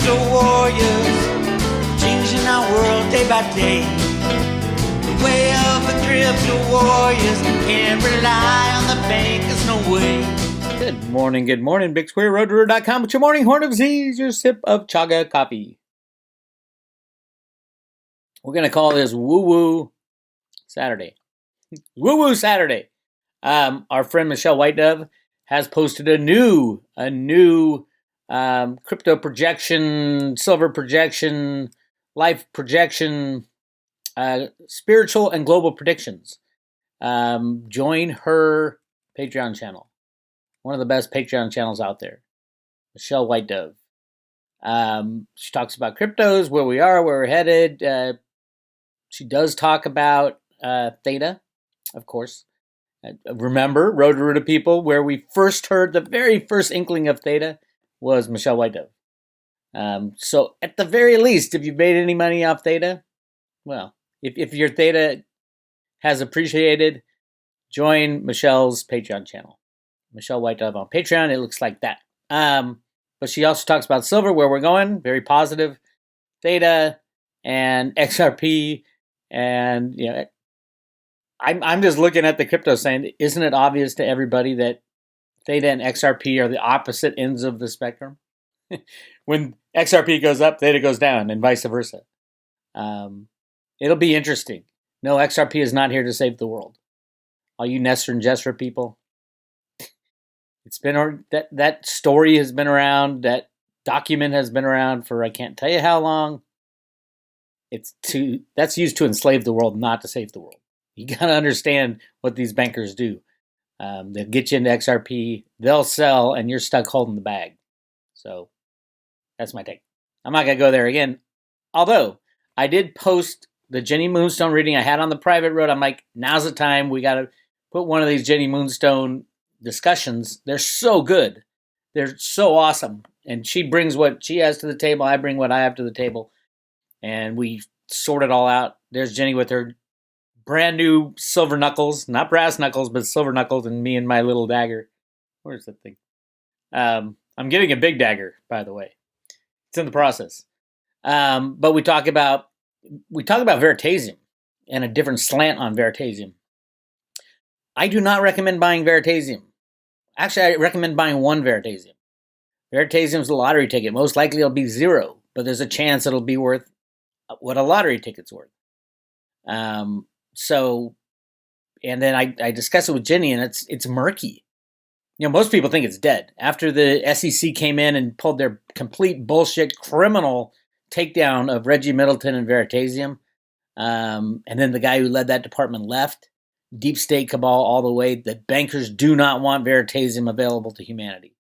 crypto warriors, changing our world day by day. The way of the crypto warriors, can't rely on the bankers, no way. Good morning, Bix Weir, roadrunner.com with your morning horn of Z's, your sip of chaga coffee. We're going to call this Woo-Woo Saturday. Woo-Woo Saturday. Our friend Michelle Whitedove has posted a new crypto projection, silver projection, life projection, spiritual and global predictions. Join her Patreon channel. One of the best Patreon channels out there. Michelle Whitedove. She talks about cryptos, where we are, where we're headed. She does talk about Theta, of course. Remember, Road to Ruta people, where we first heard the very first inkling of Theta was Michelle Whitedove. So at the very least, if you've made any money off Theta, well, if your Theta has appreciated, join Michelle's Patreon channel. Michelle Whitedove on Patreon. It looks like that. But she also talks about silver, where we're going, very positive. Theta and XRP, and I'm just looking at the crypto saying, isn't it obvious to everybody that Theta and XRP are the opposite ends of the spectrum? When XRP goes up, Theta goes down, and vice versa. It'll be interesting. No, XRP is not here to save the world. All you Nestor and Jessra people, it's been that story has been around. That document has been around for I can't tell you how long. That's used to enslave the world, not to save the world. You gotta understand what these bankers do. They'll get you into XRP, they'll sell, and you're stuck holding the bag. So that's my take. I'm not gonna go there again. Although I did post the Jenny Moonstone reading I had on the private road. I'm like, now's the time. We gotta put one of these Jenny Moonstone discussions. They're so good. They're so awesome. And she brings what she has to the table. I bring what I have to the table. And we sort it all out. There's Jenny with her brand new silver knuckles, not brass knuckles, but silver knuckles, and me and my little dagger. Where's that thing? I'm getting a big dagger, by the way. It's in the process. But we talk about Veritasium and a different slant on Veritasium. I do not recommend buying Veritasium. Actually, I recommend buying one Veritasium. Veritasium is a lottery ticket. Most likely it'll be zero, but there's a chance it'll be worth what a lottery ticket's worth. So, and then I discuss it with Jenny, and it's murky. Most people think it's dead. After the SEC came in and pulled their complete bullshit criminal takedown of Reggie Middleton and Veritasium, and then the guy who led that department left, deep state cabal all the way, the bankers do not want Veritasium available to humanity.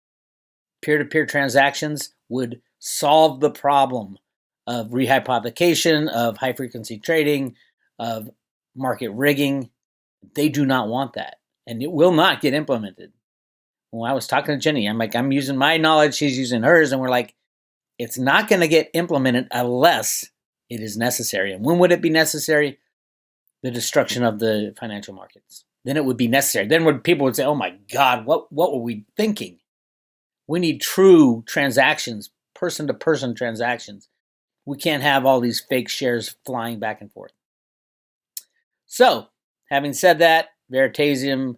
Peer-to-peer transactions would solve the problem of rehypothecation, of high-frequency trading, of market rigging. They do not want that, and it will not get implemented. When I was talking to Jenny, I'm like, I'm using my knowledge, she's using hers, and we're like, it's not going to get implemented unless it is necessary. And when would it be necessary? The destruction of the financial markets. Then it would be necessary. Then when people would say, oh my God, what were we thinking? We need true transactions, person-to-person transactions. We can't have all these fake shares flying back and forth. So, having said that, Veritasium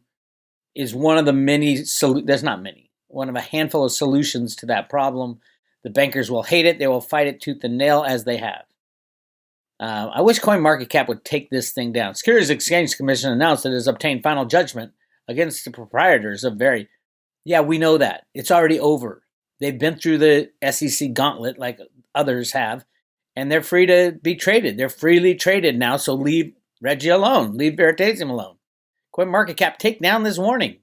is one of the many, there's not many, one of a handful of solutions to that problem. The bankers will hate it. They will fight it tooth and nail, as they have. I wish CoinMarketCap would take this thing down. Securities Exchange Commission announced that it has obtained final judgment against the proprietors of Veri. Yeah, we know that. It's already over. They've been through the SEC gauntlet like others have, and they're free to be traded. They're freely traded now, so leave Reggie alone. Leave Veritasium alone. CoinMarketCap, take down this warning.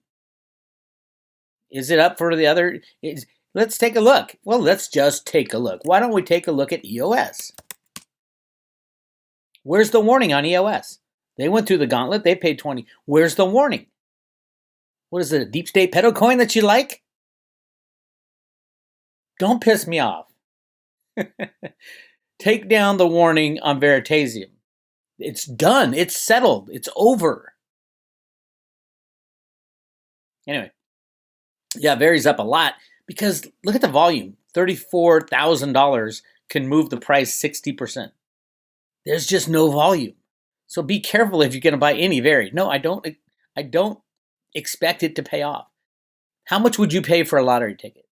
Is it up for the other? Let's take a look. Well, let's just take a look. Why don't we take a look at EOS? Where's the warning on EOS? They went through the gauntlet. They paid 20. Where's the warning? What is it, a deep state pedo coin that you like? Don't piss me off. Take down the warning on Veritasium. It's done. It's settled. It's over. Anyway, yeah, Veri's up a lot, Because look at the volume. $34,000 can move the price 60%. There's just no volume. So be careful if you're going to buy any Veri. No, I don't expect it to pay off. How much would you pay for a lottery ticket?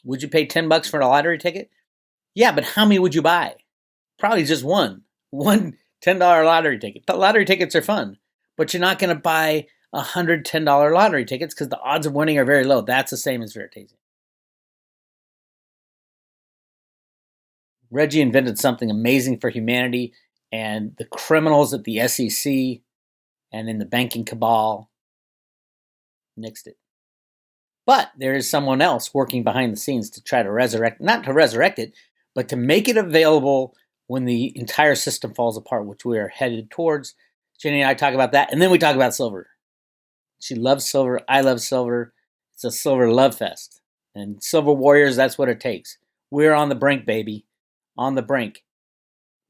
Would you pay $10 for a lottery ticket? Yeah, but how many would you buy? Probably just one. One $10 lottery ticket. The lottery tickets are fun, but you're not going to buy $110 lottery tickets because the odds of winning are very low. That's the same as Veritasium. Reggie invented something amazing for humanity, and the criminals at the SEC and in the banking cabal nixed it. But there is someone else working behind the scenes to try to not to resurrect it, but to make it available when the entire system falls apart, which we are headed towards. Jenny and I talk about that, and then we talk about silver. She loves silver. I love silver. It's a silver love fest. And silver warriors, that's what it takes. We're on the brink, baby. On the brink.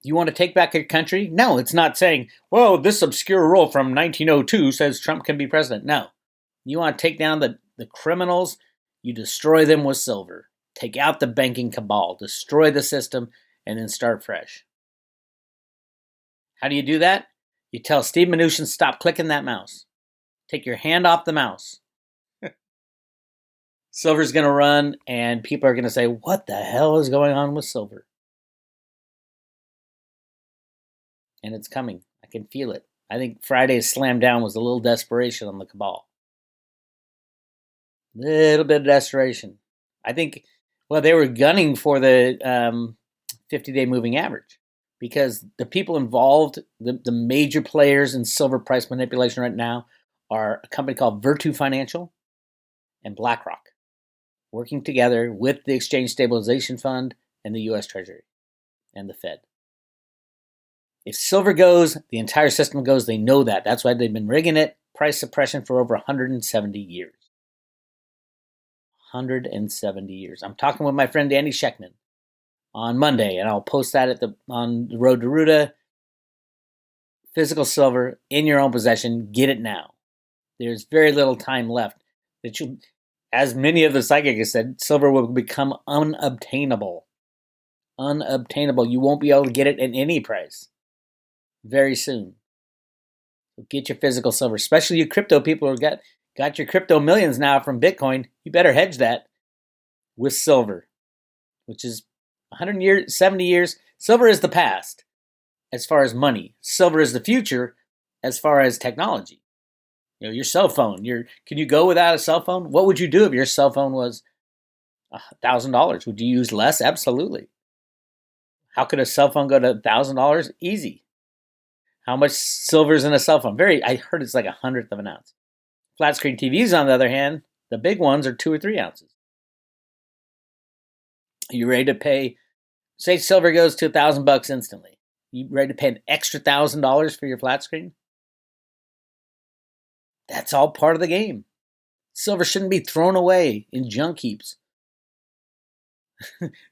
You want to take back your country? No, it's not saying, well, this obscure rule from 1902 says Trump can be president. No. You want to take down the criminals, you destroy them with silver. Take out the banking cabal, destroy the system, and then start fresh. How do you do that? You tell Steve Mnuchin, stop clicking that mouse. Take your hand off the mouse. Silver's going to run, and people are going to say, what the hell is going on with silver? And it's coming. I can feel it. I think Friday's slam down was a little desperation on the cabal. Little bit of desperation. I think, well, they were gunning for the 50-day moving average because the people involved, the major players in silver price manipulation right now are a company called Virtu Financial and BlackRock, working together with the Exchange Stabilization Fund and the U.S. Treasury and the Fed. If silver goes, the entire system goes. They know that. That's why they've been rigging it. Price suppression for over 170 years. 170 years. I'm talking with my friend Danny Scheckman on Monday, and I'll post that on the road to Ruta. Physical silver in your own possession. Get it now. There's very little time left. As many of the psychics said, silver will become unobtainable. Unobtainable. You won't be able to get it at any price very soon. So get your physical silver, especially you crypto people who got your crypto millions now from Bitcoin. You better hedge that with silver, which is 170 years. Silver is the past as far as money. Silver is the future as far as technology. You know, your cell phone. Can you go without a cell phone? What would you do if your cell phone was $1,000? Would you use less? Absolutely. How could a cell phone go to $1,000? Easy. How much silver is in a cell phone? I heard it's like 1/100 of an ounce. Flat screen TVs, on the other hand, the big ones are 2 or 3 ounces. Are you ready to pay? Say silver goes to $1,000 instantly. You ready to pay an extra $1,000 for your flat screen? That's all part of the game. Silver shouldn't be thrown away in junk heaps.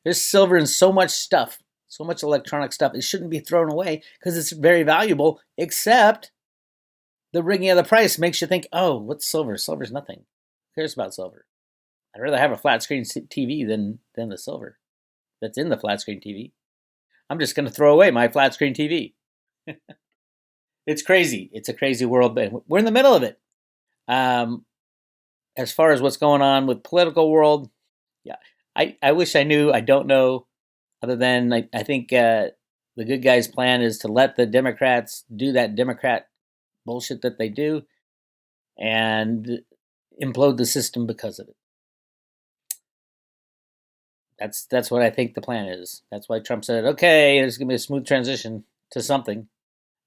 There's silver in so much stuff, so much electronic stuff. It shouldn't be thrown away because it's very valuable, except the rigging of the price makes you think, oh, what's silver? Silver's nothing. Who cares about silver? I'd rather have a flat screen TV than the silver that's in the flat screen TV. I'm just going to throw away my flat screen TV. It's crazy. It's a crazy world, but we're in the middle of it. As far as what's going on with political world, yeah, I wish I knew. I don't know, other than I think the good guys' plan is to let the Democrats do that Democrat bullshit that they do and implode the system because of it. That's what I think the plan is. That's why Trump said, okay, there's going to be a smooth transition to something.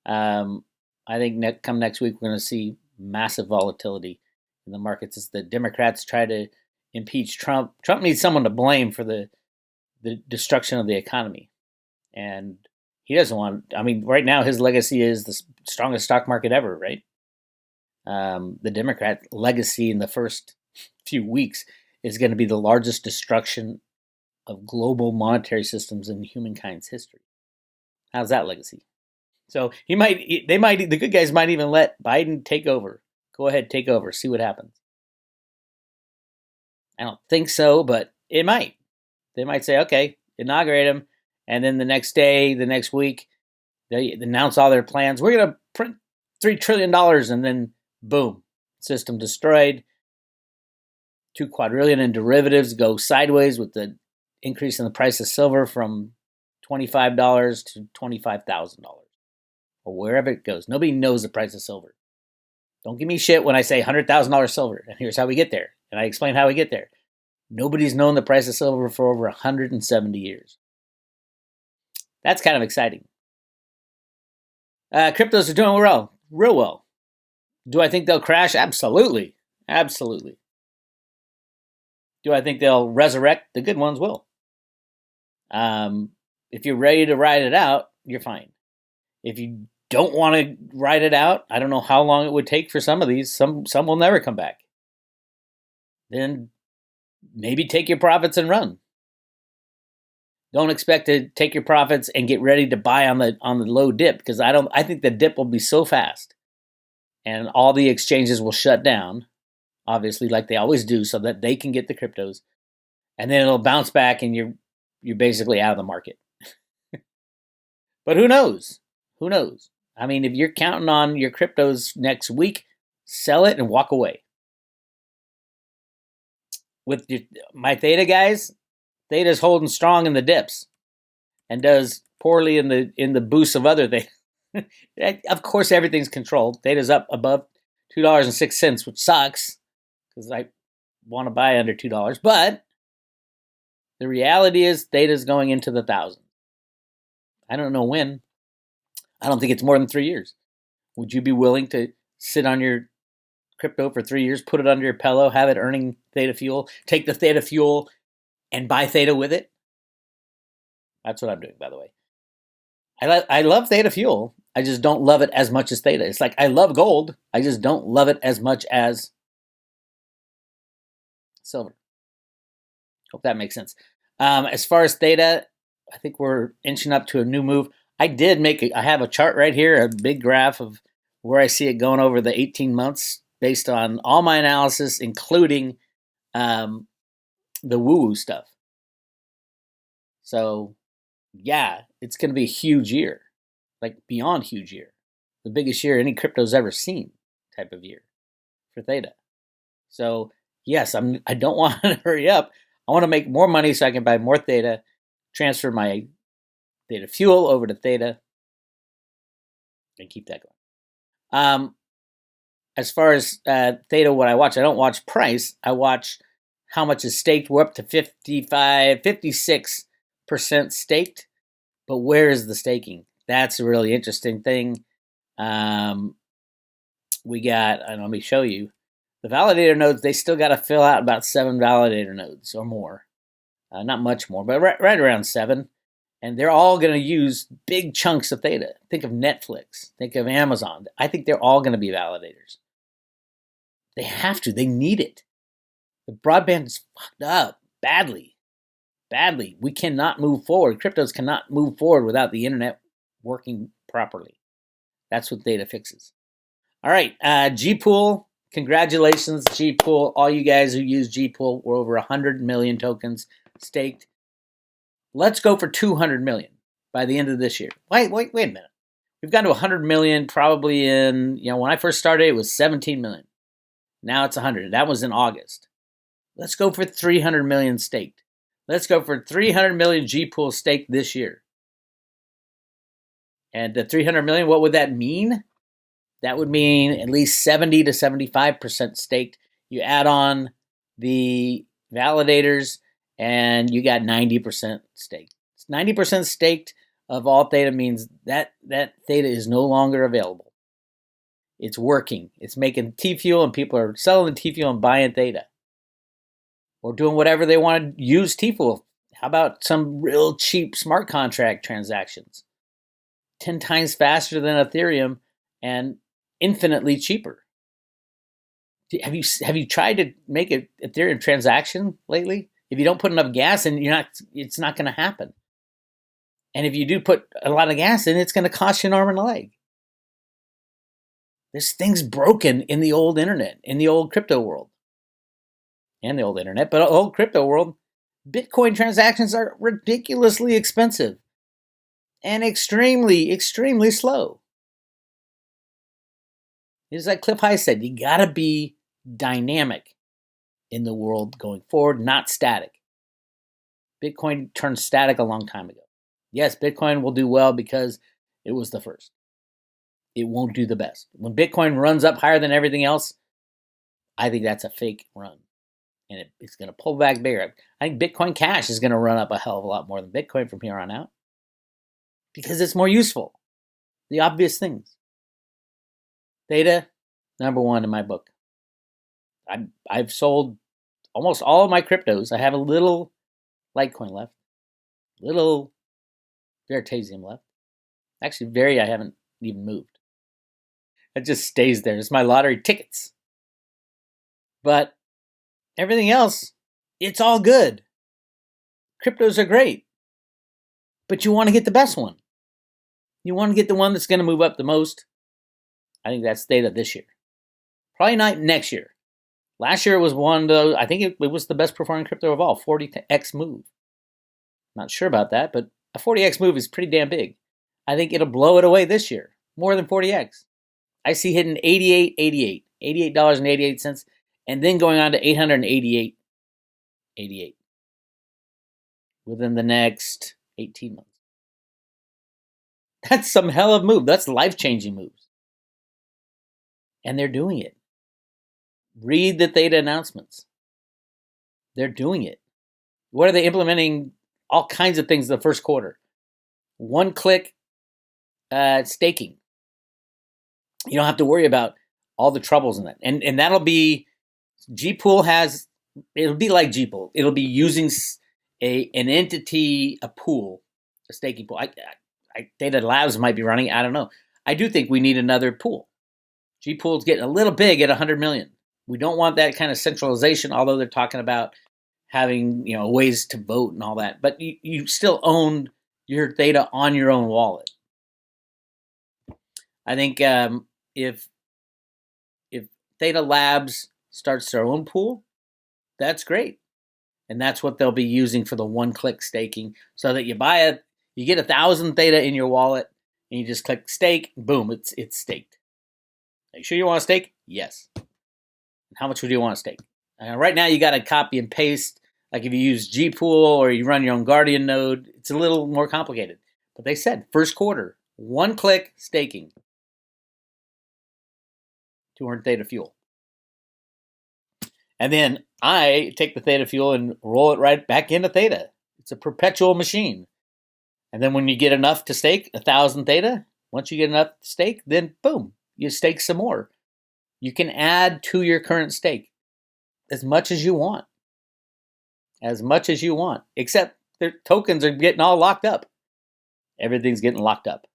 I think come next week, we're going to see massive volatility in the markets as the Democrats try to impeach Trump. Trump needs someone to blame for the destruction of the economy. And he doesn't want, right now his legacy is the strongest stock market ever, right? The Democrat legacy in the first few weeks is going to be the largest destruction of global monetary systems in humankind's history. How's that legacy? So the good guys might even let Biden take over. Go ahead, take over, see what happens. I don't think so, but it might. They might say, okay, inaugurate them, and then the next day, the next week, they announce all their plans. We're going to print $3 trillion, and then boom, system destroyed. 2 quadrillion in derivatives go sideways with the increase in the price of silver from $25 to $25,000 or wherever it goes. Nobody knows the price of silver. Don't give me shit when I say $100,000 silver, and here's how we get there. And I explain how we get there. Nobody's known the price of silver for over 170 years. That's kind of exciting. Cryptos are doing well, real well. Do I think they'll crash? Absolutely. Absolutely. Do I think they'll resurrect? The good ones will. If you're ready to ride it out, you're fine. If you don't want to ride it out, I don't know how long it would take for some of these. Some will never come back. Then maybe take your profits and run. Don't expect to take your profits and get ready to buy on the low dip, because I think the dip will be so fast and all the exchanges will shut down, obviously, like they always do, so that they can get the cryptos, and then it'll bounce back and you're basically out of the market. But who knows? Who knows? I mean, if you're counting on your cryptos next week, sell it and walk away. With my Theta guys, Theta's holding strong in the dips and does poorly in the boosts of other things. Of course, everything's controlled. Theta's up above $2.06, which sucks because I want to buy under $2. But the reality is Theta's going into the thousands. I don't know when. I don't think it's more than 3 years. Would you be willing to sit on your crypto for 3 years, put it under your pillow, have it earning Theta fuel, take the Theta fuel and buy Theta with it? That's what I'm doing, by the way. I love Theta fuel. I just don't love it as much as Theta. It's like I love gold. I just don't love it as much as silver. Hope that makes sense. As far as Theta, I think we're inching up to a new move. I have a chart right here, a big graph of where I see it going over the 18 months based on all my analysis, including the woo-woo stuff. So, yeah, it's going to be a huge year, like beyond huge year. The biggest year any crypto's ever seen type of year for Theta. So, yes, I don't want to hurry up. I want to make more money so I can buy more Theta, transfer my Theta fuel over to Theta, and keep that going. As far as Theta, what I watch, I don't watch price. I watch how much is staked. We're up to 56% staked. But where is the staking? That's a really interesting thing. We got, let me show you. The validator nodes, they still got to fill out about 7 validator nodes or more. Not much more, but right around 7. And they're all going to use big chunks of Theta. Think of Netflix. Think of Amazon. I think they're all going to be validators. They have to. They need it. The broadband is fucked up badly. Badly. We cannot move forward. Cryptos cannot move forward without the internet working properly. That's what Theta fixes. All right. G-Pool. Congratulations, G-Pool. All you guys who use G-Pool, we're over 100 million tokens staked. Let's go for 200 million by the end of this year. Wait a minute. We've gone to 100 million probably in, when I first started, it was 17 million. Now it's 100. That was in August. Let's go for 300 million staked. Let's go for 300 million G-Pool staked this year. And the 300 million, what would that mean? That would mean at least 70 to 75% staked. You add on the validators, and you got 90% staked. 90% staked of all Theta means that Theta is no longer available. It's working. It's making T-Fuel, and people are selling the T-Fuel and buying Theta. Or doing whatever they want to use T-Fuel. How about some real cheap smart contract transactions? 10 times faster than Ethereum and infinitely cheaper. Have you tried to make an Ethereum transaction lately? If you don't put enough gas in, it's not going to happen. And if you do put a lot of gas in, it's going to cost you an arm and a leg. There's things broken in the old internet, in the old crypto world. and the old internet, but the old crypto world, Bitcoin transactions are ridiculously expensive and extremely, extremely slow. It's like Cliff High said, you gotta be dynamic in the world going forward, not static. Bitcoin turned static a long time ago. Yes, Bitcoin will do well because it was the first. It won't do the best. When Bitcoin runs up higher than everything else, I think that's a fake run. And it's going to pull back bigger. I think Bitcoin Cash is going to run up a hell of a lot more than Bitcoin from here on out because it's more useful. The obvious things. Theta, number one in my book. I've sold almost all of my cryptos. I have a little Litecoin left, little Veritasium left. Actually, I haven't even moved. It just stays there. It's my lottery tickets. But everything else, it's all good. Cryptos are great. But you want to get the best one. You want to get the one that's going to move up the most. I think that's Theta this year. Probably not next year. Last year was one of those, I think it was the best performing crypto of all, 40x move. Not sure about that, but a 40x move is pretty damn big. I think it'll blow it away this year. More than 40x. I see hitting $88.88, and then going on to $888.88 within the next 18 months. That's some hell of a move. That's life-changing moves. And they're doing it. Read the Theta announcements. They're doing it. What are they implementing? All kinds of things in the first quarter. One-click staking. You don't have to worry about all the troubles in that. And that'll be, Gpool has, it'll be like Gpool. It'll be using an entity, a pool, a staking pool. Theta Labs might be running, I don't know. I do think we need another pool. Gpool's getting a little big at 100 million. We don't want that kind of centralization, although they're talking about having, ways to vote and all that. But you still own your Theta on your own wallet. I think if Theta Labs starts their own pool, that's great. And that's what they'll be using for the one-click staking, so that you get 1,000 Theta in your wallet, and you just click stake, boom, it's staked. Are you sure you want to stake? Yes. And how much would you want to stake? Right now, you got to copy and paste. Like if you use Gpool or you run your own Guardian node, it's a little more complicated. But they said first quarter, one-click staking. 200 Theta fuel. And then I take the Theta fuel and roll it right back into Theta. It's a perpetual machine. And then when you get enough to stake, 1,000 Theta, once you get enough to stake, then boom, you stake some more. You can add to your current stake as much as you want. As much as you want. Except their tokens are getting all locked up. Everything's getting locked up.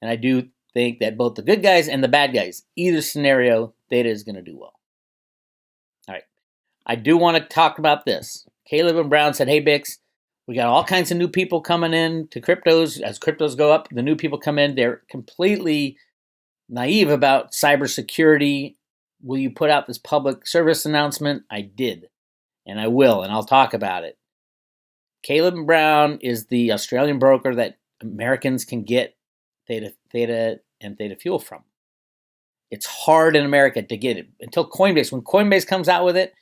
And I do think that both the good guys and the bad guys, either scenario, Theta is going to do well. All right. I do want to talk about this. Caleb and Brown said, hey, Bix, we got all kinds of new people coming in to cryptos. As cryptos go up, the new people come in. They're completely naive about cybersecurity. Will you put out this public service announcement? I did. And I will, and I'll talk about it. Caleb and Brown is the Australian broker that Americans can get Theta and Theta Fuel from. It's hard in America to get it until Coinbase. When Coinbase comes out with it,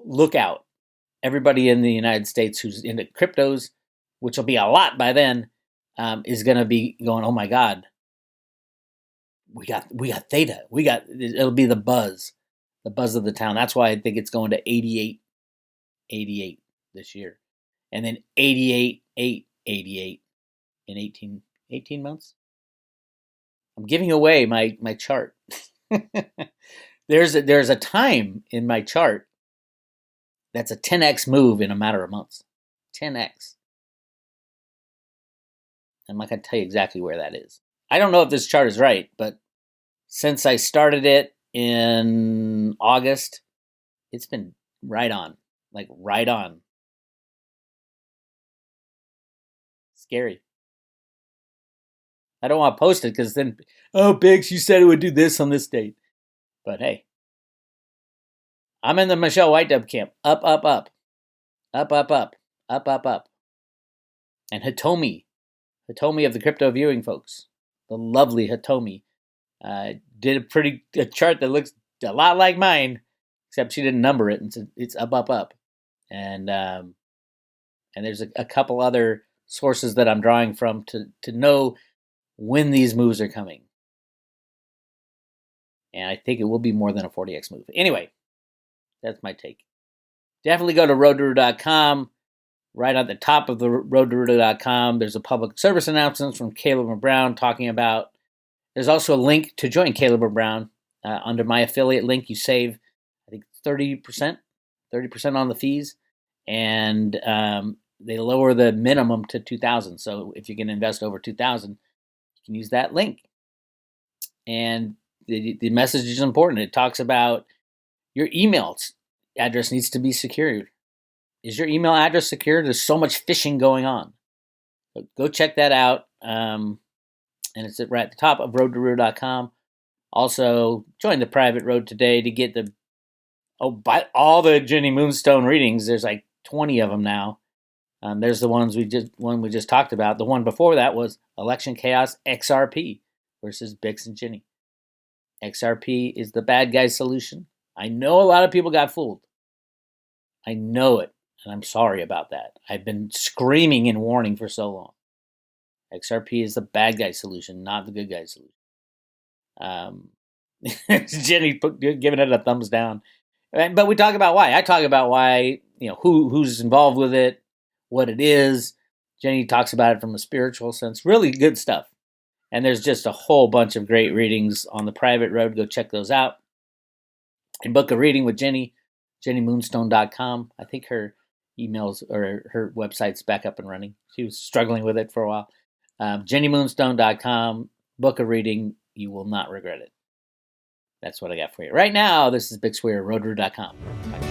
look out. Everybody in the United States who's into cryptos, which will be a lot by then, is going to be going, oh my God, we got Theta. It'll be the buzz of the town. That's why I think it's going to 88 this year. And then 88 in 18 months. I'm giving away my chart. There's a time in my chart that's a 10x move in a matter of months. 10x. I'm not going to tell you exactly where that is. I don't know if this chart is right, but since I started it in August, it's been right on. Like right on. Scary. I don't want to post it because then, oh, Bix, you said it would do this on this date. But hey, I'm in the Michelle White Dub camp. Up, up, up. Up, up, up. Up, up, up. And Hitomi of the Crypto Viewing folks, the lovely Hitomi, did a chart that looks a lot like mine, except she didn't number it, and it's up, up, up. And there's a couple other sources that I'm drawing from to know when these moves are coming. And I think it will be more than a 40x move. Anyway, that's my take. Definitely go to roadtoroot.com. Right at the top of the roadtoroot.com, there's a public service announcement from Caleb Brown talking about. There's also a link to join Caleb Brown. Under my affiliate link, you save, I think, 30% on the fees, and they lower the minimum to $2,000. So if you can invest over $2,000, you can use that link. And the message is important. It talks about your email address needs to be secured. Is your email address secure? There's so much phishing going on. So go check that out. And it's right at the top of roadtoroot.com. Also, join the private road today to get all the Jenny Moonstone readings. There's like 20 of them now. There's the one we just talked about. The one before that was Election Chaos XRP versus Bix and Jenny. XRP is the bad guy solution. I know a lot of people got fooled. I know it, and I'm sorry about that. I've been screaming and warning for so long. XRP is the bad guy solution, not the good guy solution. Jenny giving it a thumbs down. But we talk about why. I talk about why, who's involved with it, what it is. Jenny talks about it from a spiritual sense. Really good stuff. And there's just a whole bunch of great readings on the private road. Go check those out. And book a reading with Jenny, jennymoonstone.com. I think her emails or her website's back up and running. She was struggling with it for a while. jennymoonstone.com. Book a reading. You will not regret it. That's what I got for you. Right now, this is Bix Weir, roadtoroot.com.